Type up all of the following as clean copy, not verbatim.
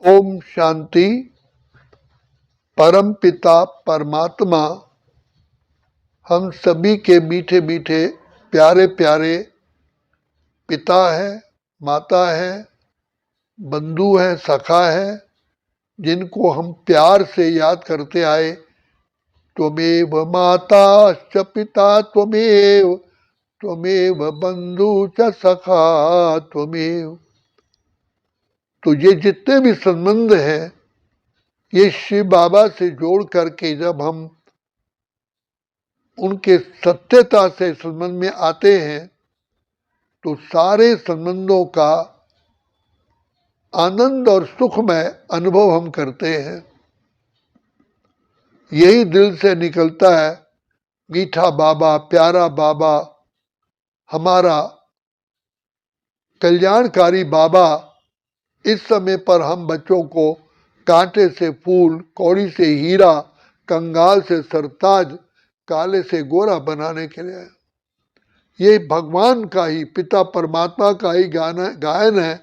ओम शांति। परम पिता परमात्मा हम सभी के मीठे मीठे प्यारे प्यारे पिता है, माता है, बंधु है, सखा है, जिनको हम प्यार से याद करते आए। त्वमेव माता च पिता त्वमेव, त्वमेव बंधु च सखा त्वमेव। तो ये जितने भी संबंध हैं, ये शिव बाबा से जोड़ करके जब हम उनके सत्यता से संबंध में आते हैं तो सारे संबंधों का आनंद और सुखमय अनुभव हम करते हैं। यही दिल से निकलता है, मीठा बाबा, प्यारा बाबा, हमारा कल्याणकारी बाबा। इस समय पर हम बच्चों को कांटे से फूल, कौड़ी से हीरा, कंगाल से सरताज, काले से गोरा बनाने के लिए ये भगवान का ही, पिता परमात्मा का ही गायन है,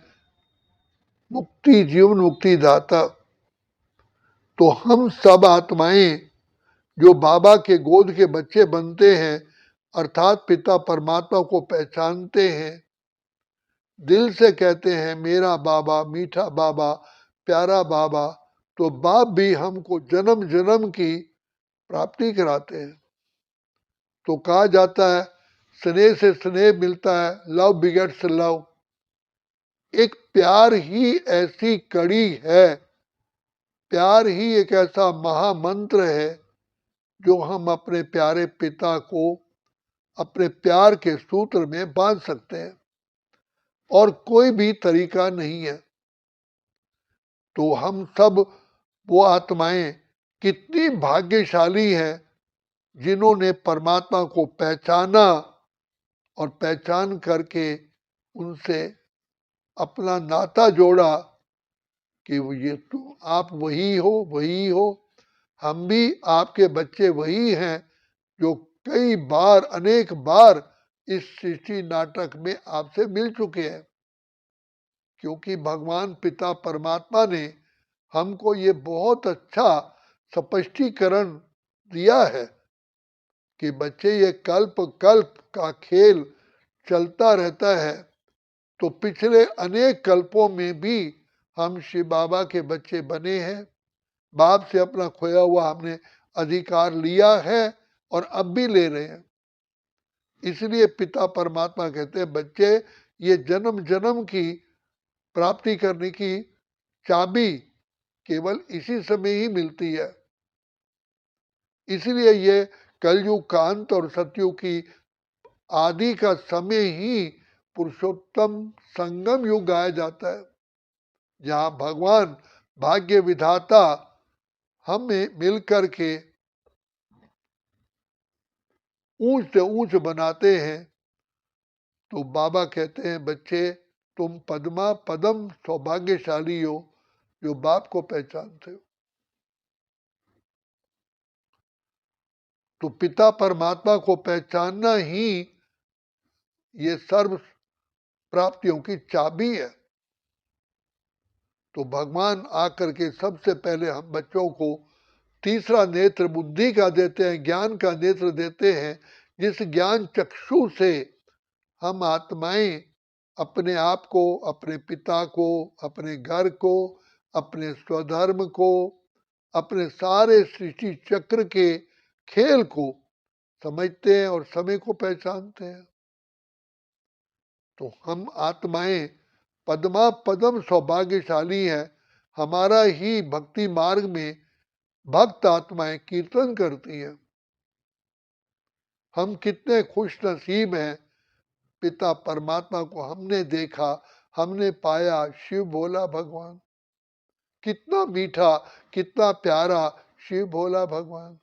मुक्ति, जीवन मुक्ति दाता। तो हम सब आत्माएं जो बाबा के गोद के बच्चे बनते हैं, अर्थात पिता परमात्मा को पहचानते हैं, दिल से कहते हैं मेरा बाबा, मीठा बाबा, प्यारा बाबा, तो बाप भी हमको जन्म जन्म की प्राप्ति कराते हैं। तो कहा जाता है स्नेह से स्नेह मिलता है, लव बिगेट्स लव। एक प्यार ही ऐसी कड़ी है, प्यार ही एक ऐसा महामंत्र है जो हम अपने प्यारे पिता को अपने प्यार के सूत्र में बांध सकते हैं, और कोई भी तरीका नहीं है। तो हम सब वो आत्माएं कितनी भाग्यशाली हैं जिन्होंने परमात्मा को पहचाना और पहचान करके उनसे अपना नाता जोड़ा कि ये तो आप वही हो, वही हो। हम भी आपके बच्चे वही हैं जो कई बार, अनेक बार इस सृष्टि नाटक में आपसे मिल चुके हैं, क्योंकि भगवान पिता परमात्मा ने हमको ये बहुत अच्छा स्पष्टीकरण दिया है कि बच्चे, ये कल्प कल्प का खेल चलता रहता है। तो पिछले अनेक कल्पों में भी हम शिव बाबा के बच्चे बने हैं, बाप से अपना खोया हुआ हमने अधिकार लिया है और अब भी ले रहे हैं। इसलिए पिता परमात्मा कहते हैं बच्चे, ये जन्म जन्म की प्राप्ति करने की चाबी केवल इसी समय ही मिलती है। इसलिए ये कलयुग का अंत और सतयुग की आदि का समय ही पुरुषोत्तम संगम युग गाया जाता है, जहां भगवान भाग्य विधाता हमें मिलकर के ऊंच से ऊंच बनाते हैं। तो बाबा कहते हैं बच्चे, तुम पद्मा पदम सौभाग्यशाली हो जो बाप को पहचानते हो। तो पिता परमात्मा को पहचानना ही ये सर्व प्राप्तियों की चाबी है। तो भगवान आकर के सबसे पहले हम बच्चों को तीसरा नेत्र बुद्धि का देते हैं, ज्ञान का नेत्र देते हैं, जिस ज्ञान चक्षु से हम आत्माएं अपने आप को, अपने पिता को, अपने घर को, अपने स्वधर्म को, अपने सारे सृष्टि चक्र के खेल को समझते हैं और समय को पहचानते हैं। तो हम आत्माएं पद्मा पदम सौभाग्यशाली है। हमारा ही भक्ति मार्ग में भक्त आत्माएं कीर्तन करती हैं। हम कितने खुश नसीब हैं, पिता परमात्मा को हमने देखा, हमने पाया। शिव भोला भगवान कितना मीठा, कितना प्यारा शिव भोला भगवान।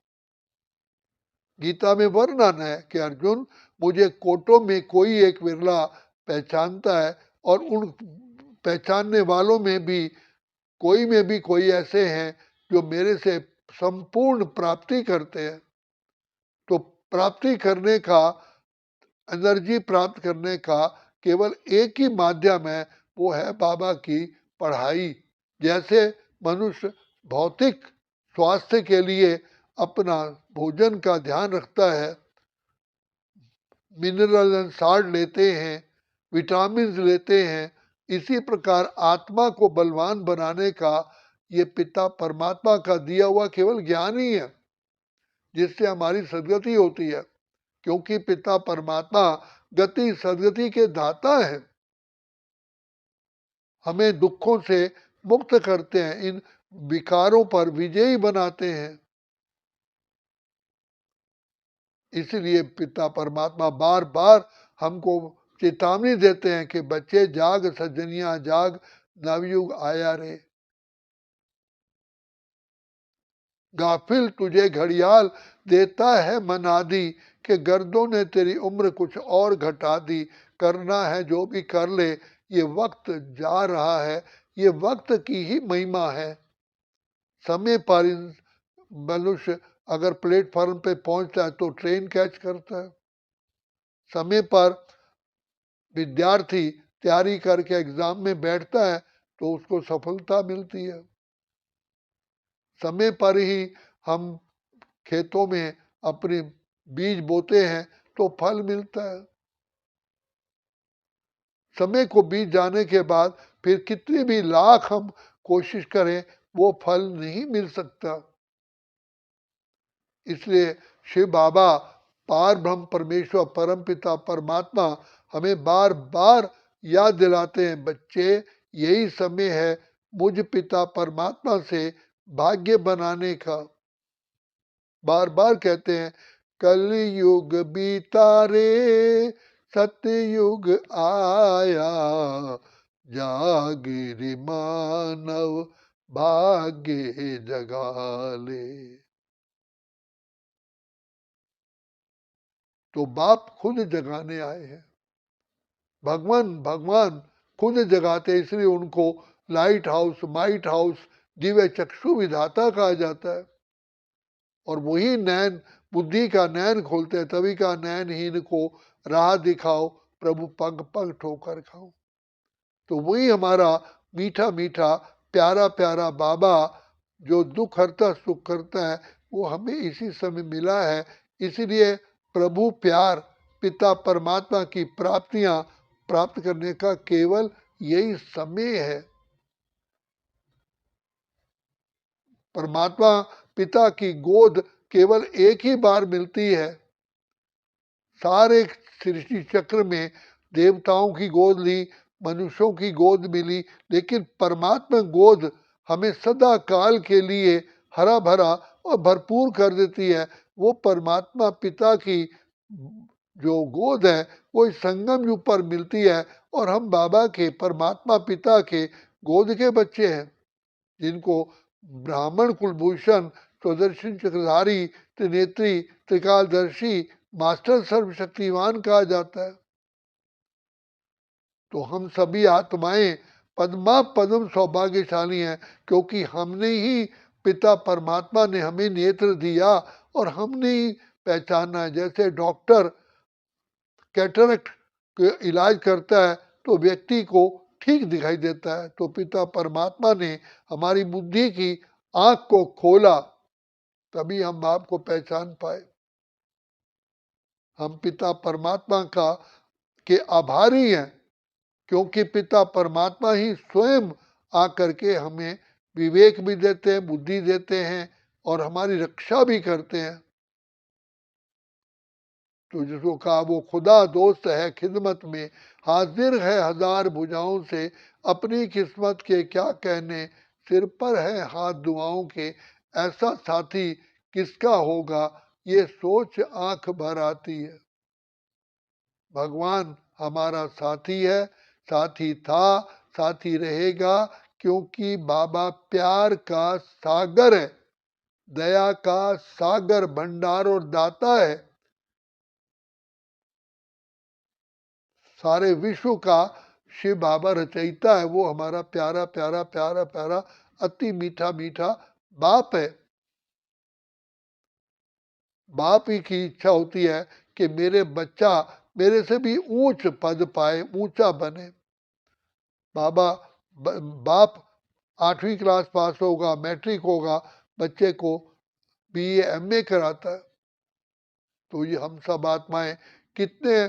गीता में वर्णन है कि अर्जुन, मुझे कोटों में कोई एक विरला पहचानता है, और उन पहचानने वालों में भी कोई ऐसे हैं जो मेरे से संपूर्ण प्राप्ति करते हैं। तो प्राप्ति करने का, एनर्जी प्राप्त करने का केवल एक ही माध्यम है, वो है बाबा की पढ़ाई, जैसे मनुष्य भौतिक स्वास्थ्य के लिए अपना भोजन का ध्यान रखता है, मिनरल एंड सॉल्ट लेते हैं, विटामिन लेते हैं, इसी प्रकार आत्मा को बलवान बनाने का ये पिता परमात्मा का दिया हुआ केवल ज्ञान ही है, जिससे हमारी सदगति होती है। क्योंकि पिता परमात्मा गति सदगति के दाता है, हमें दुखों से मुक्त करते हैं, इन विकारों पर विजयी बनाते हैं। इसलिए पिता परमात्मा बार बार हमको चेतावनी देते हैं कि बच्चे जाग सज्जनिया जाग, नवयुग आया रे। गाफिल तुझे घड़ियाल देता है मनादी, कि गर्दों ने तेरी उम्र कुछ और घटा दी। करना है जो भी कर ले, ये वक्त जा रहा है, ये वक्त की ही महिमा है। समय पर मनुष्य अगर प्लेटफॉर्म पे पहुंचता है तो ट्रेन कैच करता है, समय पर विद्यार्थी तैयारी करके एग्जाम में बैठता है तो उसको सफलता मिलती है, समय पर ही हम खेतों में अपने बीज बोते हैं तो फल मिलता है। समय को बीत जाने के बाद फिर कितनी भी लाख हम कोशिश करें वो फल नहीं मिल सकता। इसलिए शिव बाबा पार ब्रह्म परमेश्वर परम पिता परमात्मा हमें बार बार याद दिलाते हैं, बच्चे यही समय है मुझ पिता परमात्मा से भाग्य बनाने का। बार बार कहते हैं, कलयुग बीता रे सतयुग आया, जाग रे मानव भाग्य जगा ले। तो बाप खुद जगाने आए हैं, भगवान खुद जगाते, इसलिए उनको light house might house Divya चक्षु विधाता कहा जाता है। और वही नैन बुद्धि का नैन खोलते हैं, तभी का नैनहीन को राह दिखाओ प्रभु पग पग ठोकर खाओ। तो वही हमारा मीठा मीठा प्यारा प्यारा बाबा जो दुख हरता सुख करता है, वो हमें इसी समय मिला है। इसीलिए प्रभु प्यार पिता परमात्मा की प्राप्तियां प्राप्त करने का केवल यही समय है। परमात्मा पिता की गोद केवल एक ही बार मिलती है। सारे सृष्टि चक्र में देवताओं की गोद ली, मनुष्यों की गोद मिली, लेकिन परमात्मा गोद हमें सदा काल के लिए हरा भरा और भरपूर कर देती है। वो परमात्मा पिता की जो गोद है वो इस संगम युग पर मिलती है, और हम बाबा के परमात्मा पिता के गोद के बच्चे हैं, जिनको ब्राह्मण कुलभूषण स्वदर्शन चक्रधारी त्रिनेत्री त्रिकालदर्शी मास्टर सर्वशक्तिमान कहा जाता है। तो हम सभी आत्माएं पद्मा पद्म सौभाग्यशाली हैं, क्योंकि हमने ही पिता परमात्मा ने हमें नेत्र दिया और हमने ही पहचाना है। जैसे डॉक्टर कैटरेक्ट के इलाज करता है तो व्यक्ति को ठीक दिखाई देता है, तो पिता परमात्मा ने हमारी बुद्धि की आंख को खोला, तभी हम बाप को पहचान पाए। हम पिता परमात्मा का के आभारी हैं, क्योंकि पिता परमात्मा ही स्वयं आकर के हमें विवेक भी देते हैं, बुद्धि देते हैं और हमारी रक्षा भी करते हैं। तो जिसको कहा वो खुदा दोस्त है खिदमत में, हाजिर है हजार भुजाओं से, अपनी किस्मत के क्या कहने, सिर पर है हाथ दुआओं के। ऐसा साथी किसका होगा, ये सोच आंख भर आती है। भगवान हमारा साथी है, साथी था, साथी रहेगा, क्योंकि बाबा प्यार का सागर है, दया का सागर भंडार और दाता है। सारे विश्व का शिव बाबा रचयिता है, वो हमारा प्यारा प्यारा प्यारा प्यारा अति मीठा मीठा बाप है। बाप ही की इच्छा होती है कि मेरे बच्चा मेरे से भी ऊंच पद पाए, ऊंचा बने। बाबा बाप 8वीं क्लास पास होगा, मैट्रिक होगा, बच्चे को BA MA कराता है। तो ये हम सब आत्माएं कितने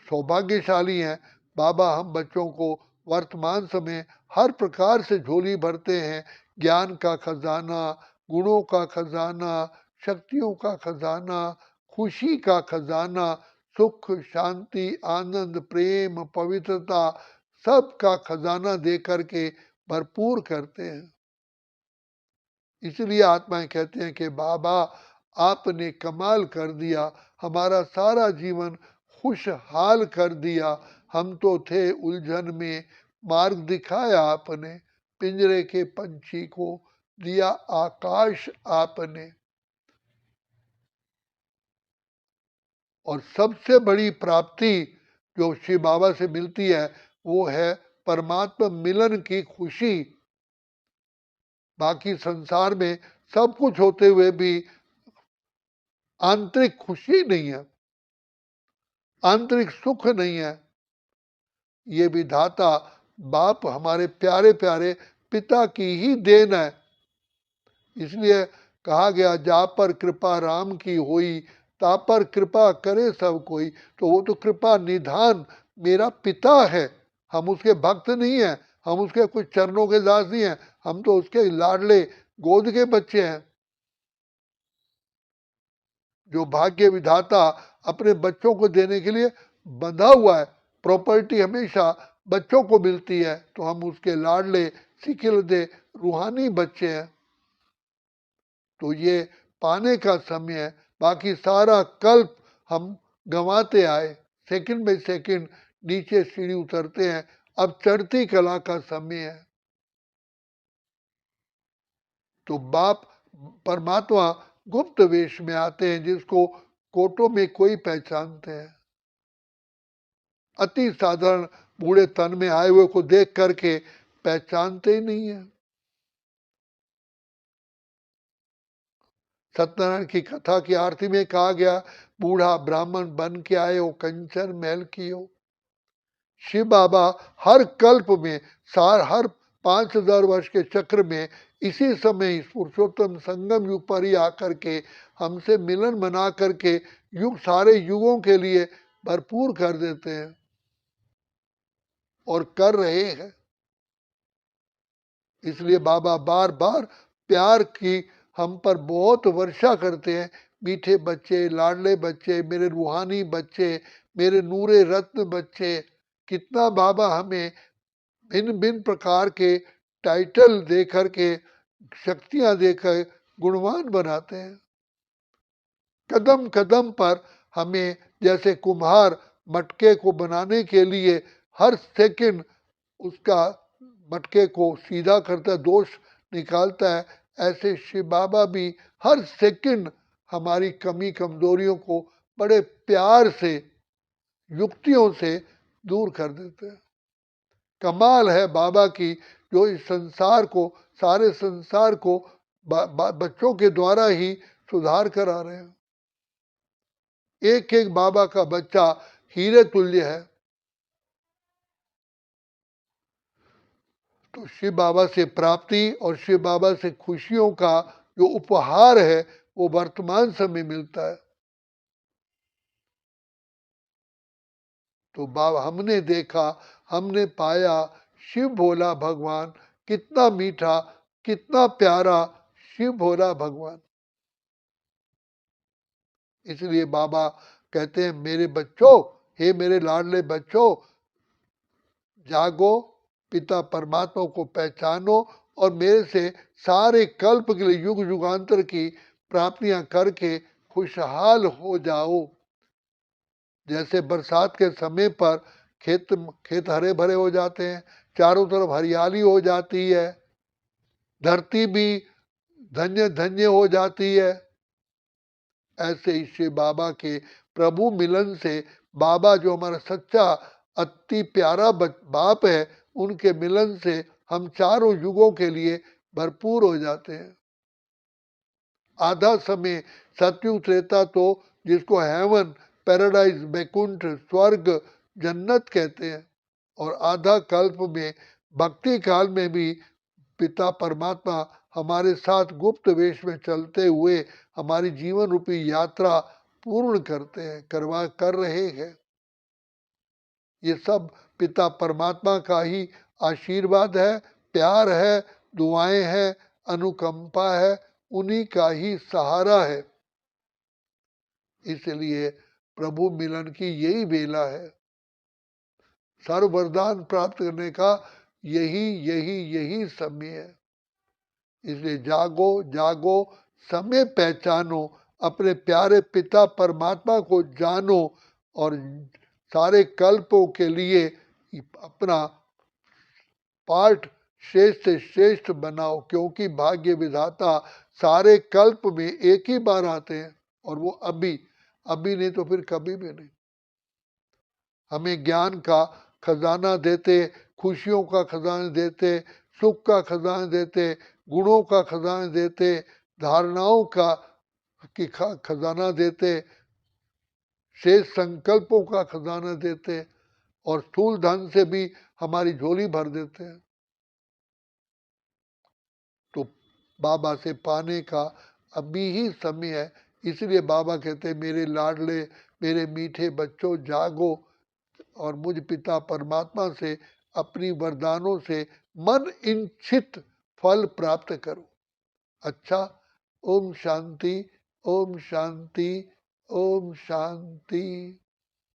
सौभाग्यशाली हैं। बाबा हम बच्चों को वर्तमान समय हर प्रकार से झोली भरते हैं, ज्ञान का खजाना, गुणों का खजाना, शक्तियों का खजाना, खुशी का खजाना, सुख, शांति, आनंद, प्रेम, पवित्रता, सब का खजाना दे करके भरपूर करते हैं। इसलिए आत्माएं कहते हैं कि बाबा आपने कमाल कर दिया, हमारा सारा जीवन खुशहाल कर दिया। हम तो थे उलझन में, मार्ग दिखाया आपने, पिंजरे के पंछी को दिया आकाश आपने। और सबसे बड़ी प्राप्ति जो शिव बाबा से मिलती है वो है परमात्मा मिलन की खुशी। बाकी संसार में सब कुछ होते हुए भी आंतरिक खुशी नहीं है, आंतरिक सुख नहीं है। ये विधाता बाप हमारे प्यारे प्यारे पिता की ही देन है। इसलिए कहा गया जा पर कृपा राम की होई, ता पर कृपा करे सब कोई। तो वो तो कृपा निधान मेरा पिता है, हम उसके भक्त नहीं हैं, हम उसके कुछ चरणों के दास नहीं हैं, हम तो उसके लाडले गोद के बच्चे हैं। जो भाग्य विधाता अपने बच्चों को देने के लिए बंधा हुआ है, प्रॉपर्टी हमेशा बच्चों को मिलती है, तो हम उसके लाडले सिकिलदे रूहानी बच्चे हैं। तो ये पाने का समय है। बाकी सारा कल्प हम गंवाते आए, सेकंड बाय सेकंड नीचे सीढ़ी उतरते हैं। अब चढ़ती कला का समय है। तो बाप परमात्मा गुप्त वेश में आते हैं, जिसको कोटों में कोई पहचानते हैं। अति साधारण बूढ़े तन में आए हुए को देख करके पहचानते ही नहीं है। सत्यनारायण की कथा की आरती में कहा गया, बूढ़ा ब्राह्मण बन के आए हो कंचन महल की हो। शिव बाबा हर कल्प में, हर 5000 वर्ष के चक्र में इसी समय इस पुरुषोत्तम संगम युग पर ही आकर के हमसे मिलन बना करके युग सारे युगों के लिए भरपूर कर देते हैं और कर रहे हैं। इसलिए बाबा बार बार प्यार की हम पर बहुत वर्षा करते हैं। मीठे बच्चे, लाडले बच्चे, मेरे रूहानी बच्चे, मेरे नूरे रत्न बच्चे, कितना बाबा हमें भिन्न भिन्न प्रकार के टाइटल दे करके, शक्तियां देकर गुणवान बनाते हैं। कदम कदम पर हमें, जैसे कुम्हार मटके को बनाने के लिए हर सेकंड उसका मटके को सीधा करता है, दोष निकालता है, ऐसे शिव बाबा भी हर सेकंड हमारी कमी कमजोरियों को बड़े प्यार से, युक्तियों से दूर कर देते हैं। कमाल है बाबा की, जो इस संसार को, सारे संसार को बच्चों के द्वारा ही सुधार कर आ रहे हैं। एक एक बाबा का बच्चा हीरे तुल्य है। तो शिव बाबा से प्राप्ति और शिव बाबा से खुशियों का जो उपहार है वो वर्तमान समय मिलता है। तो बाबा हमने देखा, हमने पाया, शिव भोला भगवान कितना मीठा, कितना प्यारा शिव भोला भगवान। इसलिए बाबा कहते हैं मेरे बच्चों, हे मेरे लाडले बच्चों, जागो, पिता परमात्मा को पहचानो और मेरे से सारे कल्प के लिए युग युगांतर की प्राप्तियां करके खुशहाल हो जाओ। जैसे बरसात के समय पर खेत खेत हरे भरे हो जाते हैं, चारों तरफ हरियाली हो जाती है, धरती भी धन्य धन्य हो जाती है। ऐसे ही शिव बाबा के प्रभु मिलन से, बाबा जो हमारा सच्चा अति प्यारा बाप है, उनके मिलन से हम चारों युगों के लिए भरपूर हो जाते हैं। आधा समय सतयुग त्रेता तो जिसको हेवन, पैराडाइज, बैकुंठ, स्वर्ग, जन्नत कहते हैं, और आधा कल्प में भक्ति काल में भी पिता परमात्मा हमारे साथ गुप्त वेश में चलते हुए हमारी जीवन रूपी यात्रा पूर्ण करते हैं, कर रहे हैं। ये सब पिता परमात्मा का ही आशीर्वाद है, प्यार है, दुआएं हैं, अनुकंपा है, उन्हीं का ही सहारा है। इसलिए प्रभु मिलन की यही बेला है, सर्व वरदान प्राप्त करने का यही समय है। इसलिए जागो जागो, समय पहचानो, अपने प्यारे पिता परमात्मा को जानो और सारे कल्पों के लिए अपना पाठ श्रेष्ठ से श्रेष्ठ बनाओ, क्योंकि भाग्य विधाता सारे कल्प में एक ही बार आते हैं, और वो अभी अभी नहीं तो फिर कभी भी नहीं। हमें ज्ञान का खजाना देते, खुशियों का खजाना देते, सुख का खजाना देते, गुणों का खजाना देते, धारणाओं का खजाना देते, शेष संकल्पों का खजाना देते, और स्थूल धन से भी हमारी झोली भर देते हैं। तो बाबा से पाने का अभी ही समय है। इसलिए बाबा कहते हैं, मेरे लाडले, मेरे मीठे बच्चों, जागो और मुझ पिता परमात्मा से अपनी वरदानों से मन इच्छित फल प्राप्त करो। अच्छा, ओम शांति, ओम शांति, ओम शांति।